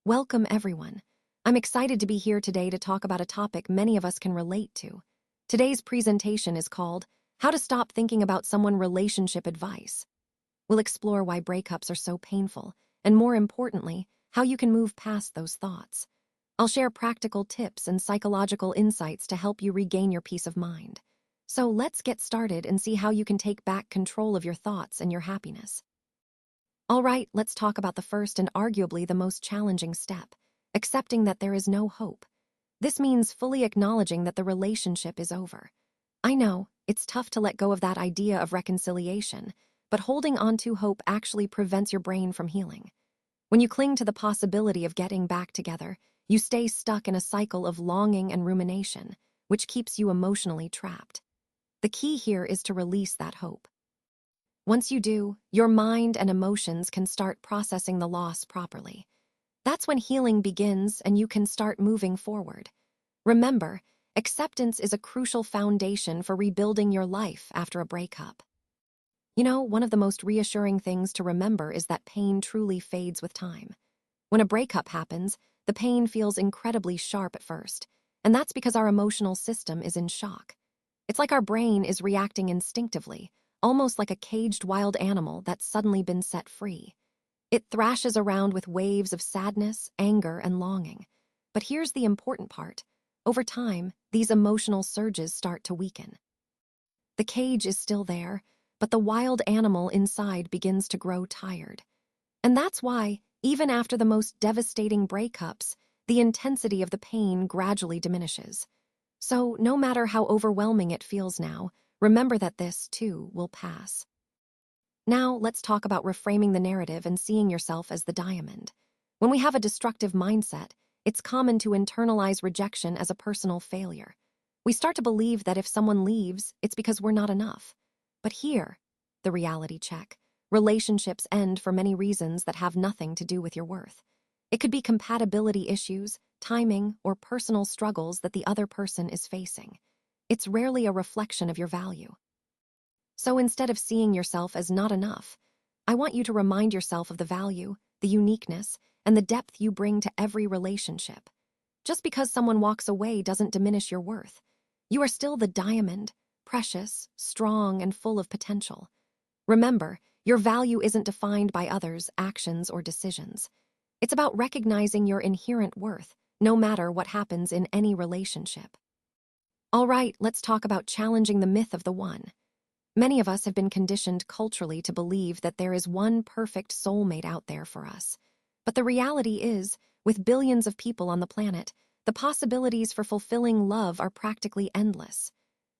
Welcome, everyone. I'm excited to be here today to talk about a topic many of us can relate to. Today's presentation is called How to Stop Thinking About Someone Relationship Advice. We'll explore why breakups are so painful, and more importantly, how you can move past those thoughts. I'll share practical tips and psychological insights to help you regain your peace of mind. So let's get started and see how you can take back control of your thoughts and your happiness. All right, let's talk about the first and arguably the most challenging step, accepting that there is no hope. This means fully acknowledging that the relationship is over. I know, it's tough to let go of that idea of reconciliation, but holding on to hope actually prevents your brain from healing. When you cling to the possibility of getting back together, you stay stuck in a cycle of longing and rumination, which keeps you emotionally trapped. The key here is to release that hope. Once you do, your mind and emotions can start processing the loss properly. That's when healing begins and you can start moving forward. Remember, acceptance is a crucial foundation for rebuilding your life after a breakup. One of the most reassuring things to remember is that pain truly fades with time. When a breakup happens, the pain feels incredibly sharp at first, and that's because our emotional system is in shock. It's like our brain is reacting instinctively, almost like a caged wild animal that's suddenly been set free. It thrashes around with waves of sadness, anger, and longing. But here's the important part. Over time, these emotional surges start to weaken. The cage is still there, but the wild animal inside begins to grow tired. And that's why, even after the most devastating breakups, the intensity of the pain gradually diminishes. So, no matter how overwhelming it feels now, remember that this, too, will pass. Now, let's talk about reframing the narrative and seeing yourself as the diamond. When we have a destructive mindset, it's common to internalize rejection as a personal failure. We start to believe that if someone leaves, it's because we're not enough. But here, the reality check. Relationships end for many reasons that have nothing to do with your worth. It could be compatibility issues, timing, or personal struggles that the other person is facing. It's rarely a reflection of your value. So instead of seeing yourself as not enough, I want you to remind yourself of the value, the uniqueness, and the depth you bring to every relationship. Just because someone walks away doesn't diminish your worth. You are still the diamond, precious, strong, and full of potential. Remember, your value isn't defined by others' actions or decisions. It's about recognizing your inherent worth, no matter what happens in any relationship. All right, let's talk about challenging the myth of the one. Many of us have been conditioned culturally to believe that there is one perfect soulmate out there for us. But the reality is, with billions of people on the planet, the possibilities for fulfilling love are practically endless.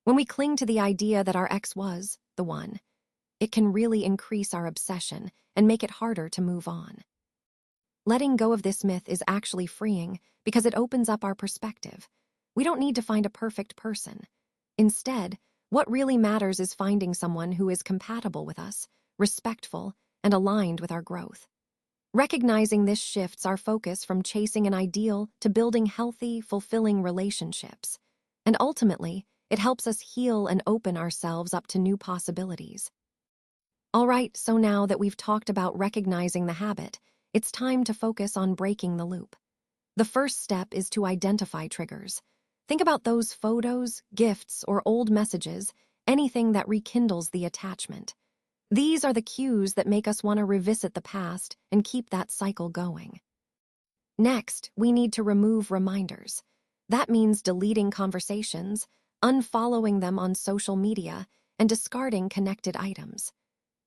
When we cling to the idea that our ex was the one, it can really increase our obsession and make it harder to move on. Letting go of this myth is actually freeing because it opens up our perspective. We don't need to find a perfect person. Instead, what really matters is finding someone who is compatible with us, respectful, and aligned with our growth. Recognizing this shifts our focus from chasing an ideal to building healthy, fulfilling relationships. And ultimately, it helps us heal and open ourselves up to new possibilities. All right, so now that we've talked about recognizing the habit, it's time to focus on breaking the loop. The first step is to identify triggers. Think about those photos, gifts, or old messages, anything that rekindles the attachment. These are the cues that make us want to revisit the past and keep that cycle going. Next, we need to remove reminders. That means deleting conversations, unfollowing them on social media, and discarding connected items.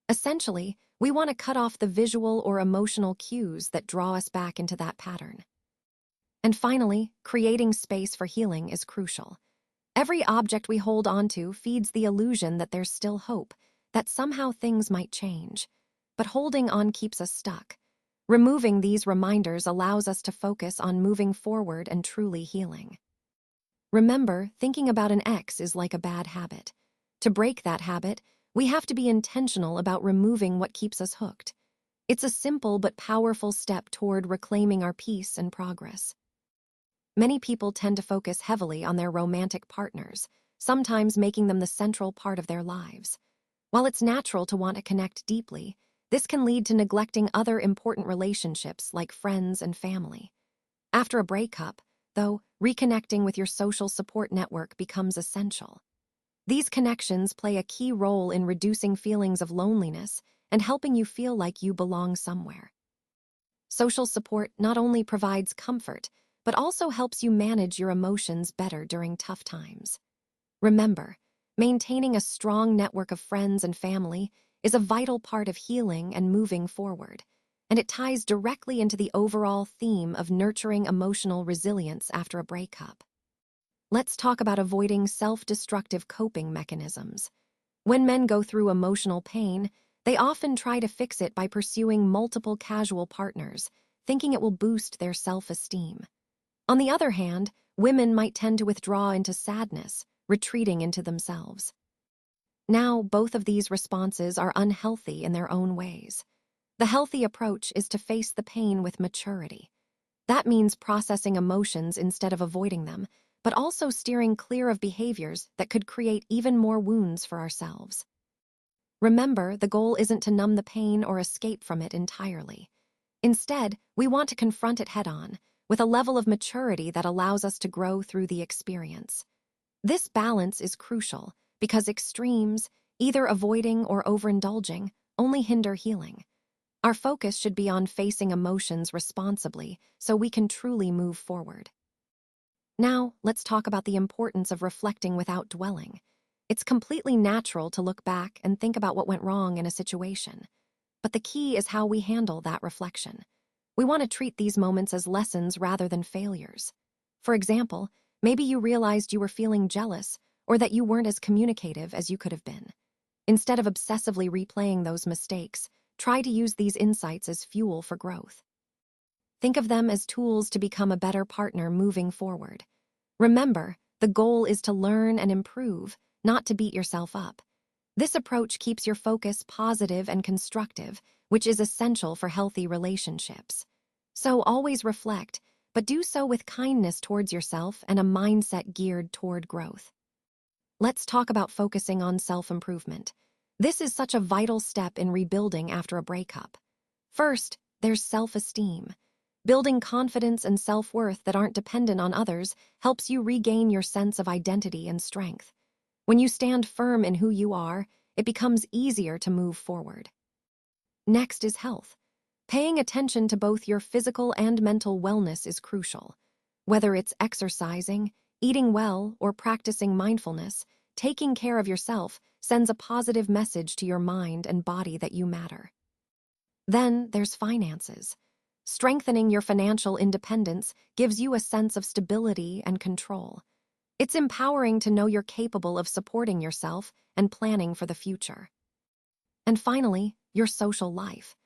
Essentially, we want to cut off the visual or emotional cues that draw us back into that pattern. And finally, creating space for healing is crucial. Every object we hold onto feeds the illusion that there's still hope, that somehow things might change. But holding on keeps us stuck. Removing these reminders allows us to focus on moving forward and truly healing. Remember, thinking about an ex is like a bad habit. To break that habit, we have to be intentional about removing what keeps us hooked. It's a simple but powerful step toward reclaiming our peace and progress. Many people tend to focus heavily on their romantic partners, sometimes making them the central part of their lives. While it's natural to want to connect deeply, This can lead to neglecting other important relationships like friends and family. After a breakup, though, reconnecting with your social support network becomes essential. These connections play a key role in reducing feelings of loneliness and helping you feel like you belong somewhere. Social support not only provides comfort, but also helps you manage your emotions better during tough times. Remember, maintaining a strong network of friends and family is a vital part of healing and moving forward, and it ties directly into the overall theme of nurturing emotional resilience after a breakup. Let's talk about avoiding self-destructive coping mechanisms. When men go through emotional pain, they often try to fix it by pursuing multiple casual partners, thinking it will boost their self-esteem. On the other hand, women might tend to withdraw into sadness, retreating into themselves. Now, both of these responses are unhealthy in their own ways. The healthy approach is to face the pain with maturity. That means processing emotions instead of avoiding them, but also steering clear of behaviors that could create even more wounds for ourselves. Remember, the goal isn't to numb the pain or escape from it entirely. Instead, we want to confront it head-on, with a level of maturity that allows us to grow through the experience. This balance is crucial because extremes, either avoiding or overindulging, only hinder healing. Our focus should be on facing emotions responsibly so we can truly move forward. Now, let's talk about the importance of reflecting without dwelling. It's completely natural to look back and think about what went wrong in a situation. But the key is how we handle that reflection. We want to treat these moments as lessons rather than failures. For example, maybe you realized you were feeling jealous or that you weren't as communicative as you could have been. Instead of obsessively replaying those mistakes, try to use these insights as fuel for growth. Think of them as tools to become a better partner moving forward. Remember, the goal is to learn and improve, not to beat yourself up. This approach keeps your focus positive and constructive, which is essential for healthy relationships. So always reflect, but do so with kindness towards yourself and a mindset geared toward growth. Let's talk about focusing on self-improvement. This is such a vital step in rebuilding after a breakup. First, there's self-esteem. Building confidence and self-worth that aren't dependent on others helps you regain your sense of identity and strength. When you stand firm in who you are, it becomes easier to move forward. Next is health. Paying attention to both your physical and mental wellness is crucial. Whether it's exercising, eating well, or practicing mindfulness, taking care of yourself sends a positive message to your mind and body that you matter. Then there's finances. Strengthening your financial independence gives you a sense of stability and control. It's empowering to know you're capable of supporting yourself and planning for the future. And finally, your social life.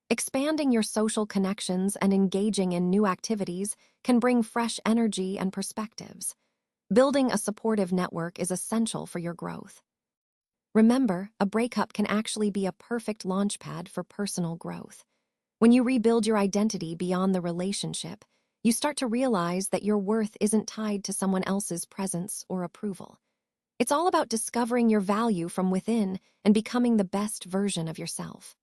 Expanding your social connections and engaging in new activities can bring fresh energy and perspectives. Building a supportive network is essential for your growth. Remember, a breakup can actually be a perfect launchpad for personal growth. When you rebuild your identity beyond the relationship, you start to realize that your worth isn't tied to someone else's presence or approval. It's all about discovering your value from within and becoming the best version of yourself.